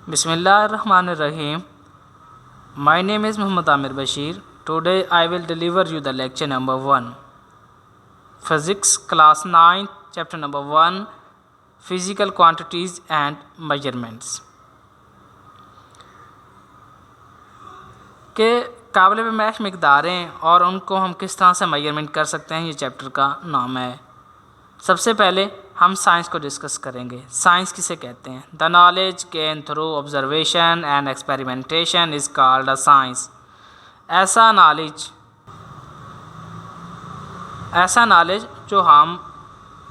Bismillahirrahmanirrahim. My name is Muhammad Amir Bashir. Today I will deliver you the lecture number 1. Physics class 9 chapter number 1 Physical quantities and measurements के काबिल mash मिक़दारें और उनको हम किस तरह से मेजरमेंट कर सकते हैं, ये चैप्टर का नाम है। सबसे पहले हम साइंस को डिस्कस करेंगे। साइंस किसे कहते हैं? The knowledge gain through observation and experimentation is called a science. ऐसा नॉलेज जो हम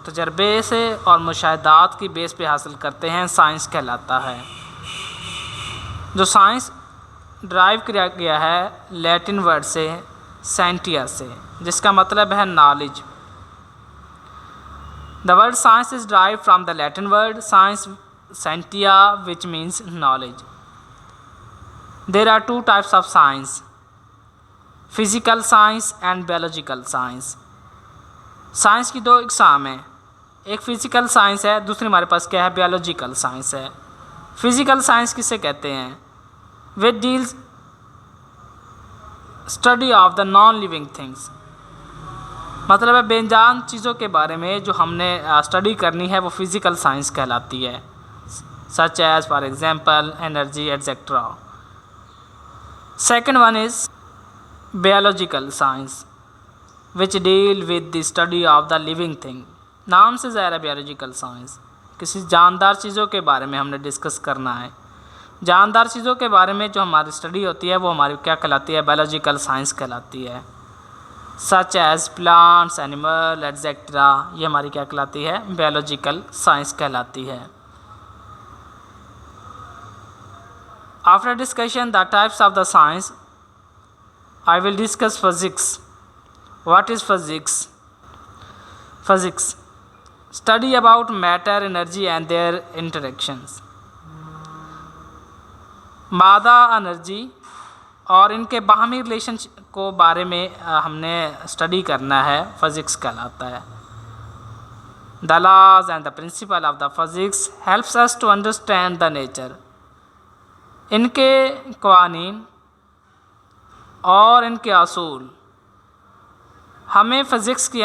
तजर्बे से और मुशाहदात की बेस पे हासिल करते हैं, साइंस कहलाता है। जो साइंस ड्राइव किया गया है लैटिन वर्ड से साइंटिया से, जिसका मतलब है knowledge. The word science is derived from the Latin word scientia, which means knowledge. There are two types of science: physical science and biological science. Science की दो इकसाम हैं, एक फिज़िकल साइंस है, दूसरी हमारे पास क्या है, बायोलॉजिकल साइंस है। फिज़िकल साइंस किसे कहते हैं? Which deals study of the non living things, मतलब है बेजान चीज़ों के बारे में जो हमने स्टडी करनी है वो फिज़िकल साइंस कहलाती है, such as for example energy etcetera. Second one is biological science which deal with the study of the living thing. नाम से ज़ाहिर है बायोलॉजिकल साइंस, किसी जानदार चीज़ों के बारे में हमने डिस्कस करना है। जानदार चीज़ों के बारे में जो हमारी स्टडी होती है वो हमारी क्या कहलाती है, बायोलॉजिकल साइंस कहलाती है, such as plants animal etcetera. ये हमारी क्या कहलाती है, बायोलॉजिकल साइंस कहलाती है। After discussion the types of the science I will discuss physics. What is physics? Physics study about matter energy and their interactions. मादा एनर्जी और इनके बाहमी रिलेशन को बारे में हमने स्टडी करना है, फिज़िक्स कहलाता है। The laws and the principle of the physics helps us to understand the nature. इनके क़वानीन और इनके असूल हमें फ़िज़िक्स की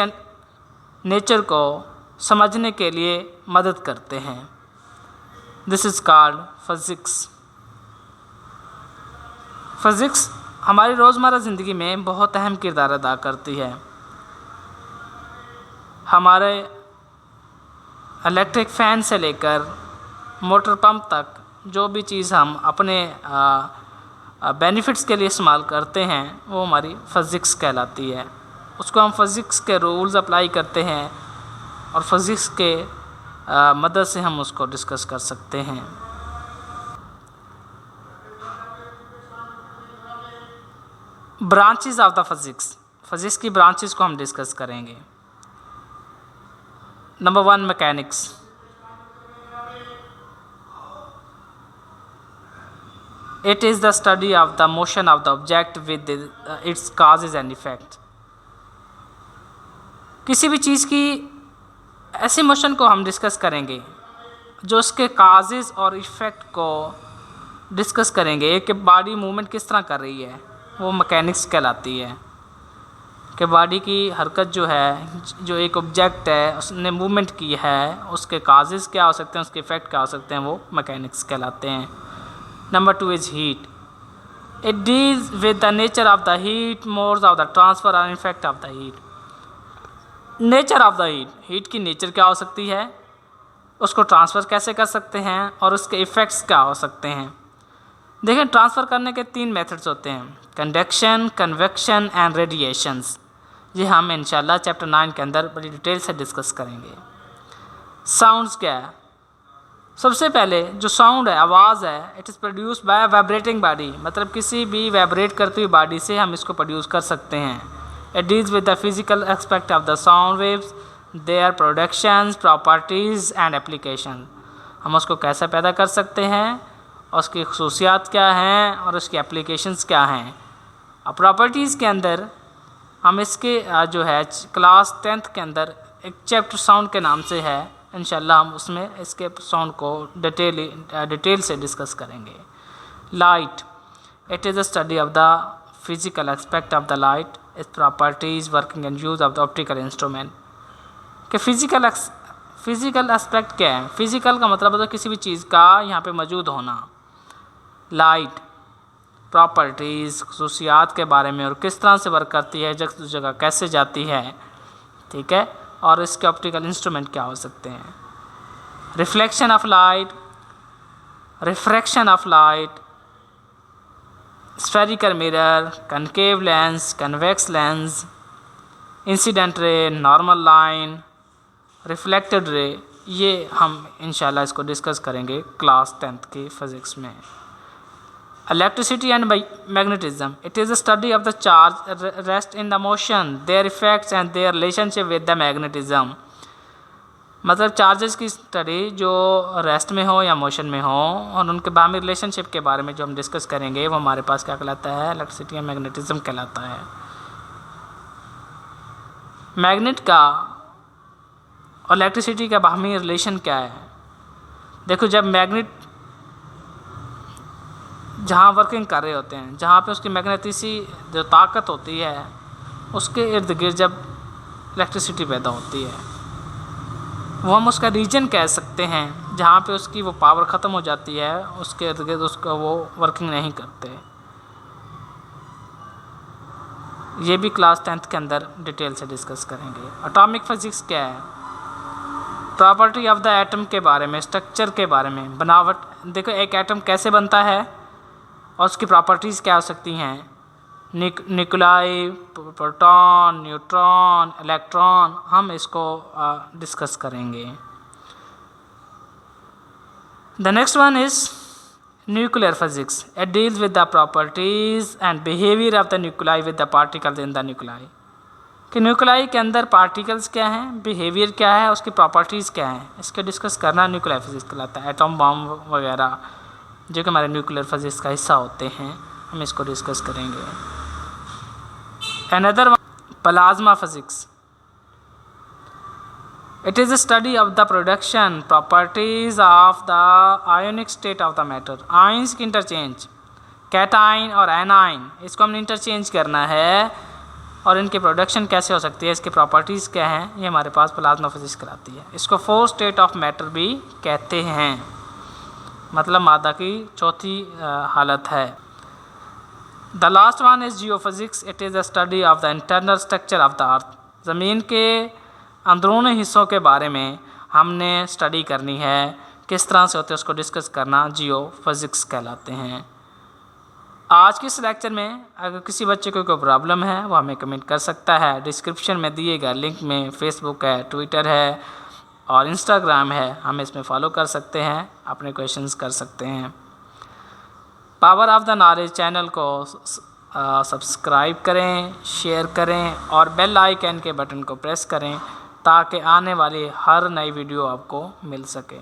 नेचर को समझने के लिए मदद करते हैं। This is called physics. Physics हमारी रोज़मर्रा ज़िंदगी में बहुत अहम किरदार अदा करती है। हमारे इलेक्ट्रिक फ़ैन से लेकर मोटर पंप तक जो भी चीज़ हम अपने बेनिफिट्स के लिए इस्तेमाल करते हैं वो हमारी फ़िज़िक्स कहलाती है। उसको हम फ़िज़िक्स के रूल्स अप्लाई करते हैं और फ़िज़िक्स के मदद से हम उसको डिस्कस कर सकते हैं। ब्रांचेस ऑफ द फिज़िक्स की ब्रांचेस को हम डिस्कस करेंगे। Number 1 mechanics. It is the study of the motion of the object with its causes and effect. किसी भी चीज़ की ऐसी मोशन को हम डिस्कस करेंगे जो उसके काजेज और इफ़ेक्ट को डिस्कस करेंगे। एक बॉडी मूवमेंट किस तरह कर रही है, वो मैकेनिक्स कहलाती है। कि बॉडी की हरकत जो है, जो एक ऑब्जेक्ट है उसने मूवमेंट की है, उसके काजेज़ क्या हो सकते हैं, उसके इफ़ेक्ट क्या हो सकते हैं, वो मैकेनिक्स कहलाते हैं। Number 2 is heat. It deals with the nature of the heat, modes of the transfer और effect of the heat. Nature of the heat की नेचर क्या हो सकती है, उसको ट्रांसफ़र कैसे कर सकते हैं और उसके इफ़ेक्ट्स क्या हो सकते हैं। देखें, ट्रांसफ़र करने के 3 मेथड्स होते हैं, कंडक्शन, कन्वेक्शन एंड रेडिएशंस। ये हम इंशाल्लाह चैप्टर 9 के अंदर बड़ी डिटेल से डिस्कस करेंगे। साउंड्स क्या है? सबसे पहले जो साउंड है, आवाज़ है, it is produced by vibrating body, मतलब किसी भी वाइब्रेट करती हुई बॉडी से हम इसको प्रोड्यूस कर सकते हैं। It deals with the physical aspect of the sound waves, their productions, properties and application. हम उसको कैसे पैदा कर सकते हैं, उसकी खसूसियात क्या हैं और उसकी एप्लीकेशंस क्या हैं। और प्रॉपर्टीज़ के अंदर हम इसके जो है क्लास 10th के अंदर एक चैप्टर साउंड के नाम से है, इंशाल्लाह हम उसमें इसके साउंड को डिटेल से डिस्कस करेंगे। Light, it is a study of the physical aspect of the light, its properties, working and use of the optical instrument. कि फिजिकल एस्पेक्ट क्या है? फिजिकल का मतलब होता है किसी भी चीज़ का यहाँ पे मौजूद होना। लाइट, प्रॉपर्टीज़, खसूसियात के बारे में और किस तरह से वर्क करती है, जगह कैसे जाती है, ठीक है, और इसके ऑप्टिकल इंस्ट्रूमेंट क्या हो सकते हैं। Reflection of light, refraction of light, spherical mirror, concave lens, convex lens, incident ray, normal line, reflected ray, ये हम इंशाल्लाह इसको डिस्कस करेंगे क्लास 10th की फिज़िक्स में। Electricity and magnetism, it is a study of the charge rest in the motion, there effects and their relationship with the magnetism. मतलब charges की study जो रेस्ट में हो या मोशन में हो और उनके बाहमी रिलेशनशिप के बारे में जो हम डिस्कस करेंगे वो हमारे पास क्या कहलाता है? इलेक्ट्रिसिटी एंड मैग्नेटिज्म कहलाता है। मैग्नेट का और इलेक्ट्रिसिटी का बाहमी रिलेशन क्या है? देखो, जब मैग्नेट जहाँ वर्किंग कर रहे होते हैं, जहाँ पे उसकी मैग्नेटिसी जो ताकत होती है उसके इर्द गिर्द जब इलेक्ट्रिसिटी पैदा होती है, वो हम उसका रीजन कह सकते हैं। जहाँ पे उसकी वो पावर ख़त्म हो जाती है उसके इर्द गिर्द उसका वो वर्किंग नहीं करते। ये भी क्लास 10th के अंदर डिटेल से डिस्कस करेंगे। एटॉमिक फिजिक्स क्या है? प्रॉपर्टी ऑफ द एटम के बारे में, स्ट्रक्चर के बारे में, बनावट। देखो, एक एटम कैसे बनता है और उसकी प्रॉपर्टीज़ क्या हो सकती हैं। न्यूक्लियाई, प्रोटॉन, न्यूट्रॉन, इलेक्ट्रॉन, हम इसको डिस्कस करेंगे। The next one is nuclear physics, it deals with the properties and behaviour of the nuclei with the particles in the nuclei. कि न्यूक्लियाई के अंदर पार्टिकल्स क्या हैं, बिहेवियर क्या है, उसकी प्रॉपर्टीज़ क्या हैं, इसको डिस्कस करना न्यूक्लियर फिजिक्स कहलाता है। एटम बम वगैरह जो कि हमारे न्यूक्लियर फिजिक्स का हिस्सा होते हैं, हम इसको डिस्कस करेंगे। Another one, plasma physics, it is a study of the production properties of the ionic state of the matter. Ions की इंटरचेंज, कैटाइन और एनाइन, इसको हमने इंटरचेंज करना है और इनकी प्रोडक्शन कैसे हो सकती है, इसकी प्रॉपर्टीज़ क्या हैं, ये हमारे पास प्लाज्मा फिजिक्स कराती है। इसको फोर्थ स्टेट ऑफ मैटर भी कहते हैं, मतलब मादा की चौथी हालत है। The last one is geophysics, it is the study of the internal structure of the earth. ज़मीन के अंदरूनी हिस्सों के बारे में हमने स्टडी करनी है, किस तरह से होते हैं उसको डिस्कस करना जियोफिजिक्स कहलाते हैं। आज के इस लेक्चर में अगर किसी बच्चे को कोई प्रॉब्लम है वो हमें कमेंट कर सकता है। डिस्क्रिप्शन में दिए गए लिंक में फेसबुक है, ट्विटर है और इंस्टाग्राम है, हम इसमें फॉलो कर सकते हैं, अपने क्वेश्चंस कर सकते हैं। Power of the knowledge channel को सब्सक्राइब करें, शेयर करें और बेल आइकन के बटन को प्रेस करें ताकि आने वाली हर नई वीडियो आपको मिल सके।